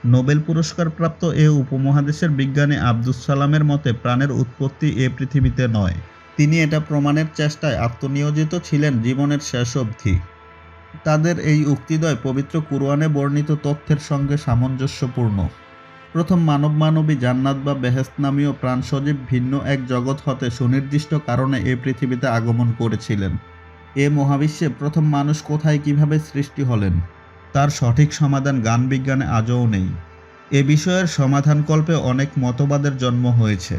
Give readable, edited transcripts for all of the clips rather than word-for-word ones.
Nobel পুরস্কারপ্রাপ্ত এ উপমহাদেশের বিজ্ঞানী আবদুস সালামের মতে প্রাণের উৎপত্তি এ পৃথিবীতে নয়। তিনি এটা প্রমাণের চেষ্টায় আত্মনিয়োজিত ছিলেন জীবনের শেষ অবধি। তাদের এই উক্তিদ্বয় পবিত্র কুরআনে বর্ণিত তথ্যের সঙ্গে সামঞ্জস্যপূর্ণ। প্রথম মানবী জান্নাত বা বেহেশত নামীয় প্রাণসজীব ভিন্ন এক জগৎ হতে সুনির্দিষ্ট কারণে এ পৃথিবীতে আগমন করেছিলেন। এ মহাবিশ্বে প্রথম মানুষ কোথায় কিভাবে সৃষ্টি হলেন তার সঠিক সমাধান জ্ঞান বিজ্ঞানে আজও নেই। এ বিষয়ের সমাধানকল্পে অনেক মতবাদের জন্ম হয়েছে।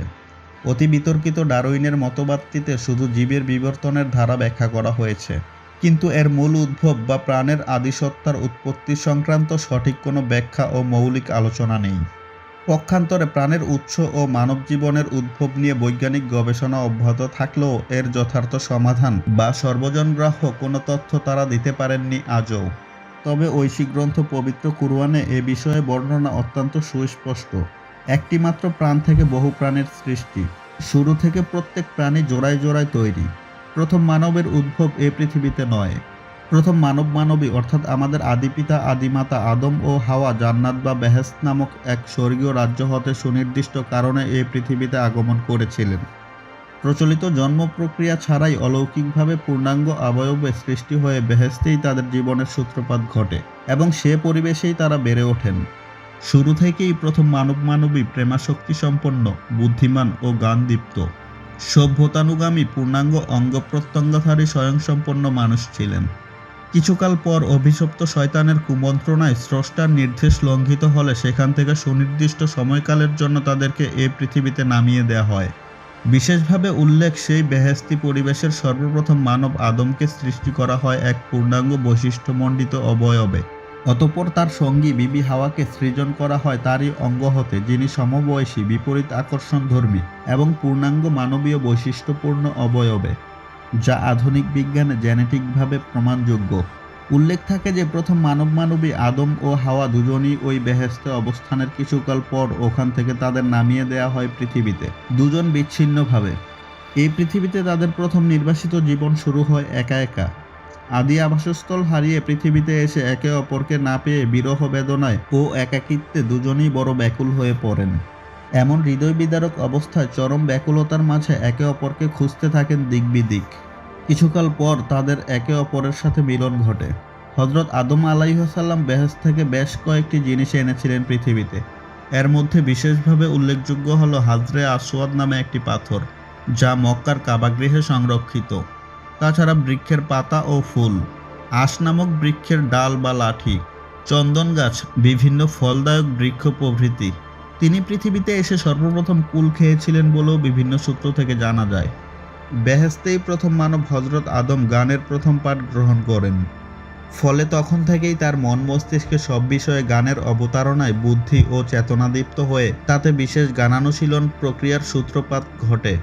অতি বিতর্কিত ডারউইনের মতবাদটিতে শুধু জীবের বিবর্তনের ধারা ব্যাখ্যা করা হয়েছে, কিন্তু এর মূল উদ্ভব বা প্রাণের আদিসত্তার উৎপত্তি সংক্রান্ত সঠিক কোনো ব্যাখ্যা ও মৌলিক আলোচনা নেই। পক্ষান্তরে প্রাণের উৎস ও মানব জীবনের উদ্ভব নিয়ে বৈজ্ঞানিক গবেষণা অব্যাহত থাকলেও এর যথার্থ সমাধান বা সর্বজনগ্রাহ্য কোনো তথ্য তারা দিতে পারেননি আজও। তবে ঐশী গ্রন্থ পবিত্র কুরআনে এ বিষয়ে বর্ণনা অত্যন্ত সুস্পষ্ট। একটি মাত্র প্রাণ থেকে বহু প্রাণের সৃষ্টি। শুরু থেকে প্রত্যেক প্রাণী জোড়ায় জোড়ায় তৈরি। প্রথম মানবের উদ্ভব এ পৃথিবীতে নয়। প্রথম মানবী অর্থাৎ আমাদের আদিপিতা আদিমাতা আদম ও হাওয়া জান্নাত বা বেহেশত নামক এক স্বর্গীয় রাজ্য হতে সুনির্দিষ্ট কারণে এ পৃথিবীতে আগমন করেছিলেন। প্রচলিত জন্ম প্রক্রিয়া ছাড়াই অলৌকিকভাবে পূর্ণাঙ্গ অবয়বে সৃষ্টি হয়ে বেহেশতেই তাদের জীবনের সূত্রপাত ঘটে এবং সে পরিবেশেই তারা বেড়ে ওঠেন। শুরু থেকেই প্রথম মানবী প্রেমাশক্তি সম্পন্ন, বুদ্ধিমান ও জ্ঞানদীপ্ত, সভ্যতানুগামী, পূর্ণাঙ্গ অঙ্গ প্রত্যঙ্গধারী স্বয়ংসম্পন্ন মানুষ ছিলেন। কিছুকাল পর অভিশপ্ত শয়তানের কুমন্ত্রণায় স্রষ্টার নির্দেশ লঙ্ঘিত হলে সেখান থেকে সুনির্দিষ্ট সময়কালের জন্য তাদেরকে এ পৃথিবীতে নামিয়ে দেয়া হয়। বিশেষভাবে উল্লেখ সেই বেহেশতি পরিবেশের সর্বপ্রথম মানব আদমকে সৃষ্টি করা হয় এক পূর্ণাঙ্গ বৈশিষ্ট্যমণ্ডিত অবয়বে। অতঃপর তার সঙ্গী বিবি হাওয়াকে সৃজন করা হয় তারই অঙ্গ হতে, যিনি সমবয়সী, বিপরীত আকর্ষণধর্মী এবং পূর্ণাঙ্গ মানবীয় বৈশিষ্ট্যপূর্ণ অবয়বে, যা আধুনিক বিজ্ঞানে জেনেটিকভাবে প্রমাণযোগ্য। উল্লেখ থাকে যে প্রথম মানবী আদম ও হাওয়া দুজনই ওই বেহেশতে অবস্থানের কিছুকাল পর ওখান থেকে তাদের নামিয়ে দেয়া হয় পৃথিবীতে, দুজন বিচ্ছিন্নভাবে। এই পৃথিবীতে তাদের প্রথম নির্বাসিত জীবন শুরু হয় একা একা। আদি আবাসস্থল হারিয়ে পৃথিবীতে এসে একে অপরকে না পেয়ে বিরহ বেদনায় ও একাকিত্বে দুজনেই বড় ব্যাকুল হয়ে পড়েন। এমন হৃদয় বিদারক অবস্থায় চরম ব্যাকুলতার মাঝে একে অপরকে খুঁজতে থাকেন দিক বিদিক। কিছুকাল পর তাদের একে অপরের সাথে মিলন ঘটে। হযরত আদম আলাইহিসসালাম বেহেশত থেকে বেশ কয়েকটি জিনিস এনেছিলেন পৃথিবীতে। এর মধ্যে বিশেষভাবে উল্লেখযোগ্য হল হাজরে আসওয়াদ নামে একটি পাথর, যা মক্কার কাবাগৃহে সংরক্ষিত। তাছাড়া বৃক্ষের পাতা ও ফুল, আশ নামক বৃক্ষের ডাল বা লাঠি, চন্দন গাছ, বিভিন্ন ফলদায়ক বৃক্ষ প্রভৃতি। তিনি পৃথিবীতে এসে সর্বপ্রথম কুল খেয়েছিলেন বলেও বিভিন্ন সূত্র থেকে জানা যায়। বেহেশতেই প্রথম মানব হযরত আদম জ্ঞানের প্রথম পাঠ গ্রহণ করেন। ফলে তখন থেকেই তার মন মস্তিষ্কে সব বিষয়ে জ্ঞানের অবতারণায় বুদ্ধি ও চেতনাদীপ্ত হয়ে তাতে বিশেষ জ্ঞানানুশীলন প্রক্রিয়ার সূত্রপাত ঘটে।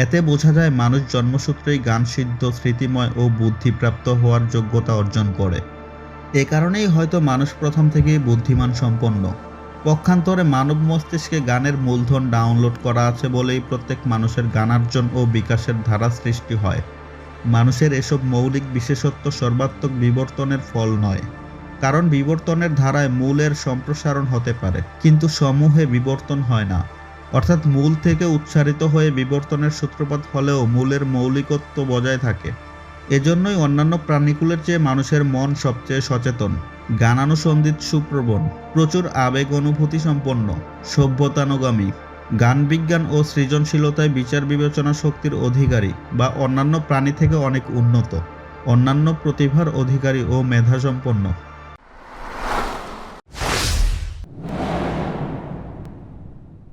এতে বোঝা যায় মানুষ জন্মসূত্রেই জ্ঞানসিদ্ধ, স্মৃতিময় ও বুদ্ধিপ্রাপ্ত হওয়ার যোগ্যতা অর্জন করে। এ কারণেই হয়তো মানুষ প্রথম থেকেই বুদ্ধিমান সম্পন্ন। পক্ষান্তরে মানব মস্তিষ্কে জ্ঞানের মূলধন ডাউনলোড করা আছে বলেই প্রত্যেক মানুষের জ্ঞানার্জন ও বিকাশের ধারা সৃষ্টি হয়। মানুষের এসব মৌলিক বিশেষত্ব সর্বাত্মক বিবর্তনের ফল নয়, কারণ বিবর্তনের ধারায় মূলের সম্প্রসারণ হতে পারে, কিন্তু সমূহে বিবর্তন হয় না। অর্থাৎ মূল থেকে উচ্চারিত হয়ে বিবর্তনের সূত্রপাত হলেও মূলের মৌলিকত্ব বজায় থাকে। এজন্যই অন্যান্য প্রাণীকুলের চেয়ে মানুষের মন সবচেয়ে সচেতন, জ্ঞানানুসন্ধিত, সুপ্রবণ, প্রচুর আবেগ অনুভূতি সম্পন্ন, সভ্যতানুগামী, জ্ঞান বিজ্ঞান ও সৃজনশীলতায় বিচার বিবেচনা শক্তির অধিকারী বা অন্যান্য প্রাণী থেকে অনেক উন্নত, অন্যান্য প্রতিভার অধিকারী ও মেধাসম্পন্ন।